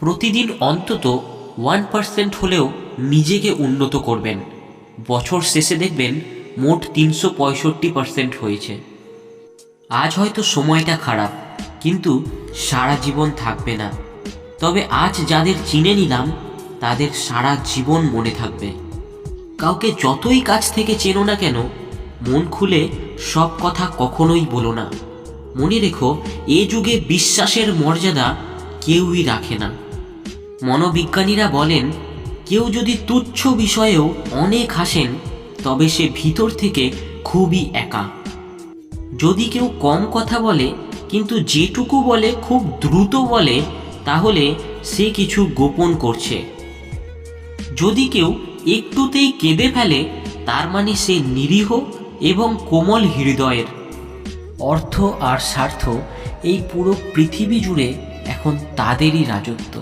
প্রতিদিন অন্তত 1% হলেও নিজেকে উন্নত করবেন। বছর শেষে দেখবেন মোট 365% হয়েছে। আজ হয়তো সময়টা খারাপ, কিন্তু সারা জীবন থাকবে না। তবে আজ যাদের চিনে নিলাম তাদের সারা জীবন মনে থাকবে। কাউকে যতই কাছ থেকে চেনো না কেন, মন খুলে সব কথা কখনোই বলো না। মনে রেখো, এ যুগে বিশ্বাসের মর্যাদা কেউই রাখে না। মনোবিজ্ঞানীরা বলেন, কেউ যদি তুচ্ছ বিষয়েও অনেক হাসেন, তবে সে ভিতর থেকে খুবই একা। যদি কেউ কম কথা বলে কিন্তু যেটুকু বলে খুব দ্রুত বলে, তাহলে সে কিছু গোপন করছে। যদি কেউ একটুতেই কেঁদে ফেলে, তার মানে সে নিরীহ এবং কোমল হৃদয়ের। অর্থ আর স্বার্থ এই পুরো পৃথিবী জুড়ে এখন তাদেরই রাজত্ব।